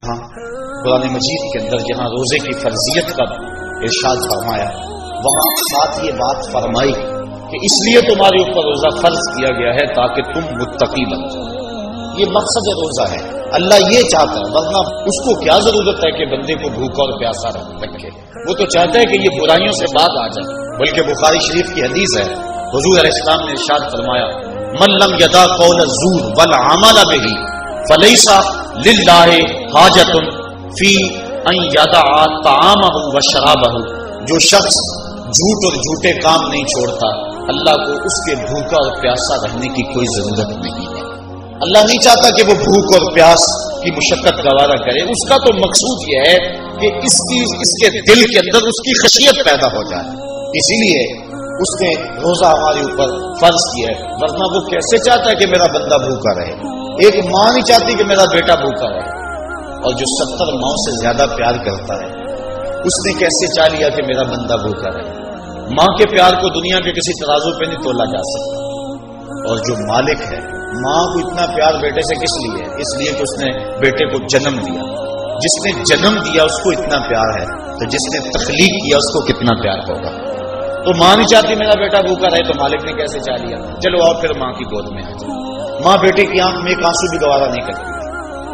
ہاں قرآن مجید کے اندر جہاں روزے کی فرضیت کا ارشاد فرمایا وہاں ساتھ یہ بات فرمائی کہ اس لیے تمہارے اوپر روزہ فرض کیا گیا ہے تاکہ تم متقی بن جاؤ. یہ مقصد روزہ ہے. اللہ یہ چاہتا ہے، ورنہ اس کو کیا ضرورت ہے کہ بندے کو بھوکا اور پیاسا رکھے. وہ تو چاہتا ہے کہ یہ برائیوں سے باز آ جائے. بلکہ بخاری شریف کی حدیث ہے، حضور علیہ السلام نے ارشاد فرمایا من لم یدع قول الزور والعمل به فلیس للہ حاجۃ فی ان یدع طعامہ وشرابہ. جو شخص جھوٹ اور جھوٹے کام نہیں چھوڑتا اللہ کو اس کے بھوکا اور پیاسا رہنے کی کوئی ضرورت نہیں ہے. اللہ نہیں چاہتا کہ وہ بھوک اور پیاس کی مشقت گوارا کرے. اس کا تو مقصود یہ ہے کہ اس کے دل کے اندر اس کی خشیت پیدا ہو جائے. اسی لیے اس نے روزہ ہمارے اوپر فرض کیا ہے. ورنہ وہ کیسے چاہتا ہے کہ میرا بندہ بھوکا رہے؟ ایک ماں نہیں چاہتی کہ میرا بیٹا بھوکا رہے. اور جو 70 ماؤں سے زیادہ پیار کرتا ہے اس نے کیسے چاہ لیا کہ میرا بندہ بھوکا رہے؟ ماں کے پیار کو دنیا کے کسی ترازو پہ نہیں تولا جا سکتا. اور جو مالک ہے، ماں کو اتنا پیار بیٹے سے کس لیے؟ اس لیے کہ اس نے بیٹے کو جنم دیا. جس نے جنم دیا اس کو اتنا پیار ہے تو جس نے تخلیق کیا اس کو کتنا پیار ہوگا. تو ماں نہیں چاہتی میرا بیٹا بھوکا رہے تو مالک نے کیسے چاہ لیا؟ چلو آؤ پھر ماں کی گود میں آ جائے. ماں بیٹے کی آنکھ میں ایک آنسو بھی گوارا نہیں کرتی.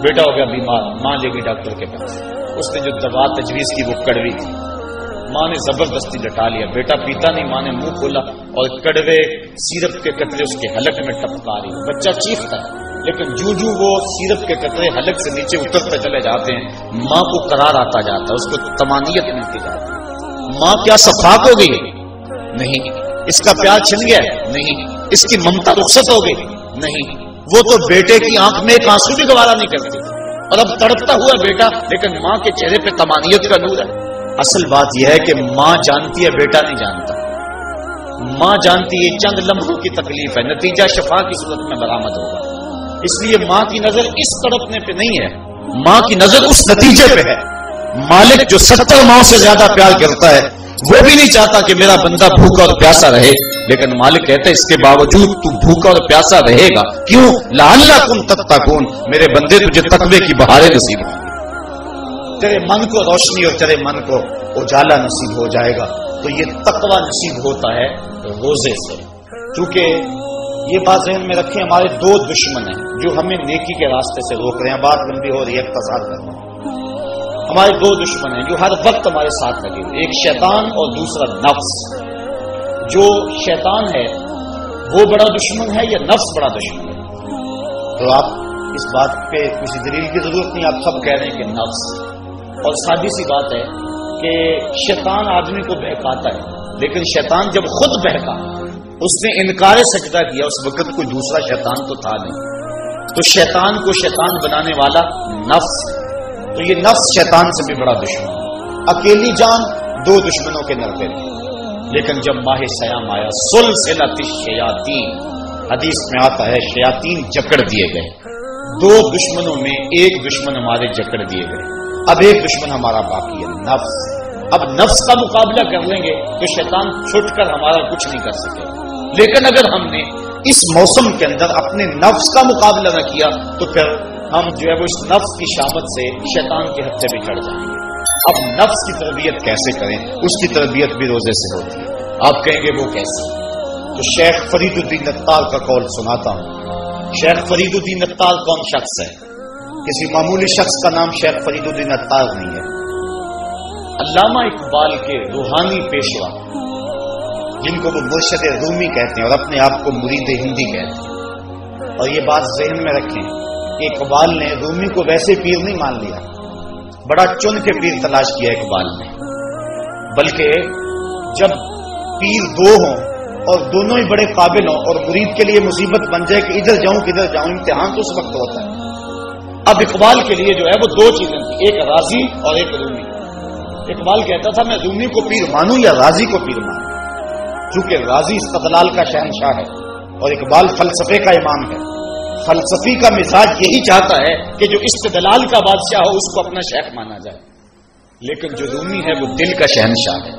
بیٹا ہو گیا بیمار، ماں لے گئی ڈاکٹر کے پاس. اس نے جو دوا تجویز کی وہ کڑوی تھی. ماں نے زبردستی لٹا لیا. بیٹا پیتا نہیں، ماں نے منہ کھولا اور کڑوے سیرپ کے قطرے اس کے حلق میں ٹپکا رہی. بچہ چیختا ہے لیکن جو وہ سیرپ کے قطرے حلق سے نیچے اترتے چلے جاتے ہیں ماں کو قرار آتا جاتا ہے، اس کو طمانیت ملتی جاتی ہے. ماں کیا صفاق ہو گئی؟ نہیں. اس کا پیار چھن گیا؟ نہیں. اس کی ممتا رخصت ہو گئی؟ نہیں. وہ تو بیٹے کی آنکھ میں ایک آنسو بھی گوارا نہیں کرتی. اور اب تڑپتا ہوا بیٹا، لیکن ماں کے چہرے پہ طمانیت کا نور ہے. اصل بات یہ ہے کہ ماں جانتی ہے، بیٹا نہیں جانتا. ماں جانتی ہے چند لمحوں کی تکلیف ہے، نتیجہ شفا کی صورت میں برآمد ہوگا. اس لیے ماں کی نظر اس تڑپنے پہ نہیں ہے، ماں کی نظر اس نتیجے پہ ہے. مالک جو 70 ماؤں سے زیادہ پیار کرتا ہے وہ بھی نہیں چاہتا کہ میرا بندہ بھوکا اور پیاسا رہے. لیکن مالک کہتا ہے اس کے باوجود تو بھوکا اور پیاسا رہے گا. کیوں؟ لعلکم تتقون، میرے بندے تجھے تقوی کی بہاریں نصیب ہوں گی. تیرے من کو روشنی اور تیرے من کو اجالا نصیب ہو جائے گا. تو یہ تقوی نصیب ہوتا ہے روزے سے. کیونکہ یہ بات ذہن میں رکھیں، ہمارے 2 دشمن ہیں جو ہمیں نیکی کے راستے سے روک رہے ہیں. بات لمبی ہو رہی ہے، اختصار کر رہا ہوں. ہمارے 2 دشمن ہیں جو ہر وقت ہمارے ساتھ لگے ہوئے، ایک شیطان اور دوسرا نفس. جو شیطان ہے وہ بڑا دشمن ہے یا نفس بڑا دشمن ہے؟ تو آپ اس بات پہ کسی دلیل کی ضرورت نہیں، آپ سب کہہ رہے ہیں کہ نفس. اور سادی سی بات ہے کہ شیطان آدمی کو بہکاتا ہے، لیکن شیطان جب خود بہکا، اس نے انکار سجدہ کیا، اس وقت کوئی دوسرا شیطان تو تھا نہیں. تو شیطان کو شیطان بنانے والا نفس. تو یہ نفس شیطان سے بھی بڑا دشمن. اکیلی جان 2 دشمنوں کے نرتے تھے. لیکن جب ماہ سیام آیا، سلسلۃ الشیاطین، حدیث میں آتا ہے شیاطین جکڑ دیے گئے. 2 دشمنوں میں ایک دشمن ہمارے جکڑ دیے گئے. اب ایک دشمن ہمارا باقی ہے، نفس. اب نفس کا مقابلہ کر لیں گے تو شیطان چھٹ کر ہمارا کچھ نہیں کر سکے. لیکن اگر ہم نے اس موسم کے اندر اپنے نفس کا مقابلہ نہ کیا تو پھر ہم جو ہے وہ اس نفس کی شامت سے شیطان کے ہتھے بھی چڑھ جائیں گے. اب نفس کی تربیت کیسے کریں؟ اس کی تربیت بھی روزے سے ہوتی ہے. آپ کہیں گے وہ کیسے؟ تو شیخ فرید الدین اتار کا قول سناتا ہوں. شیخ فرید الدین اتار کون شخص ہے؟ کسی معمولی شخص کا نام شیخ فرید الدین اتار نہیں ہے. علامہ اقبال کے روحانی پیشوا، جن کو وہ مرشد رومی کہتے ہیں اور اپنے آپ کو مرید ہندی کہتے ہیں. اور یہ بات ذہن میں رکھیں کہ اقبال نے رومی کو ویسے پیر نہیں مان لیا، بڑا چن کے پیر تلاش کیا اقبال نے. بلکہ جب پیر 2 ہوں اور دونوں ہی بڑے قابل ہوں اور مرید کے لیے مصیبت بن جائے کہ ادھر جاؤں کدھر جاؤں، امتحان تو اس وقت ہوتا ہے. اب اقبال کے لیے جو ہے وہ 2 چیزیں تھیں، ایک راضی اور ایک رومی. اقبال کہتا تھا میں رومی کو پیر مانوں یا راضی کو پیر مانوں، چونکہ راضی استدلال کا شہنشاہ ہے اور اقبال فلسفے کا امام ہے. فلسفی کا مزاج یہی چاہتا ہے کہ جو استدلال کا بادشاہ ہو اس کو اپنا شیخ مانا جائے. لیکن جو رومی ہے وہ دل کا شہنشاہ ہے.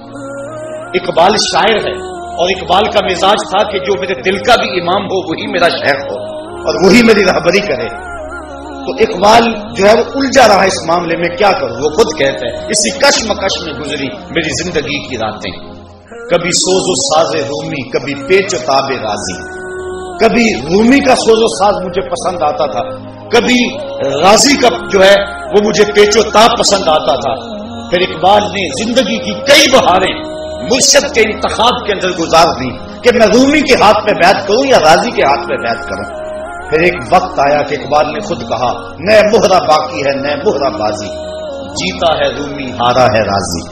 اقبال شاعر ہے اور اقبال کا مزاج تھا کہ جو میرے دل کا بھی امام ہو وہی میرا شیخ ہو اور وہی میری رہبری کرے. تو اقبال جو ہے وہ الجھا رہا اس معاملے میں، کیا کروں؟ وہ خود کہتا ہے اسی کشمکش میں گزری میری زندگی کی راتیں، کبھی سوز و ساز رومی، کبھی پیچ و تاب غازی۔ کبھی رومی کا سوز و ساز مجھے پسند آتا تھا، کبھی غازی کا جو ہے وہ مجھے پیچ و تاب پسند آتا تھا۔ پھر اقبال نے زندگی کی کئی بہاریں مرشد کے انتخاب کے اندر گزار دی کہ میں رومی کے ہاتھ پہ بیعت کروں یا غازی کے ہاتھ پہ بیعت کروں۔ پھر ایک وقت آیا کہ اقبال نے خود کہا نئے مہرہ باقی ہے، نئے مہرہ بازی، جیتا ہے رومی ہارا ہے غازی۔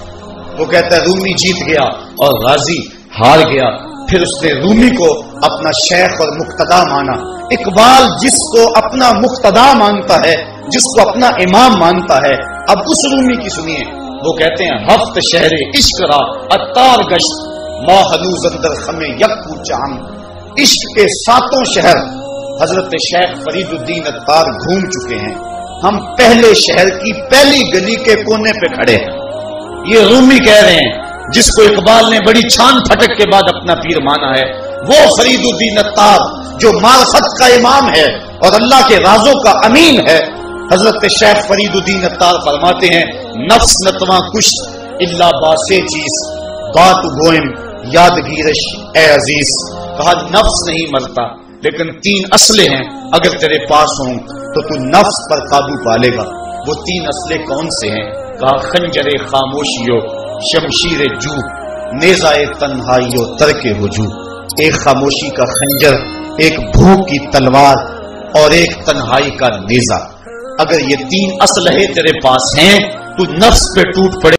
وہ کہتا ہے رومی جیت گیا اور غازی ہار گیا۔ پھر اس نے رومی کو اپنا شیخ اور مقتدا مانا۔ اقبال جس کو اپنا مقتدا مانتا ہے، جس کو اپنا امام مانتا ہے، اب اس رومی کی سنیے۔ وہ کہتے ہیں ہفت شہر عشق را اتار گشت، ما ہنوز اندر خمیں یک کوچام۔ عشق کے 7 شہر حضرت شیخ فرید الدین اتار گھوم چکے ہیں، ہم پہلے شہر کی پہلی گلی کے کونے پہ کھڑے ہیں۔ یہ رومی کہہ رہے ہیں جس کو اقبال نے بڑی چھان پھٹک کے بعد اپنا پیر مانا ہے، وہ فرید الدین اتار جو معرفت کا امام ہے اور اللہ کے رازوں کا امین ہے۔ حضرت شیخ فرید الدین اتار فرماتے ہیں نفس نتواں کش اللہ باسے چیز، بات گوئم یادگیرش اے عزیز۔ کہا نفس نہیں مرتا لیکن 3 اسلحے ہیں، اگر تیرے پاس ہوں تو تو نفس پر قابو پا لے گا۔ وہ 3 اسلحے کون سے ہیں؟ کہا خنجر خاموشیو، شمشیر جو، نیزائے تنہائیو، ترک ہجو۔ ایک خاموشی کا خنجر، ایک بھوک کی تلوار اور ایک تنہائی کا نیزہ۔ اگر یہ 3 اسلحے تیرے پاس ہیں تو نفس پہ ٹوٹ پڑے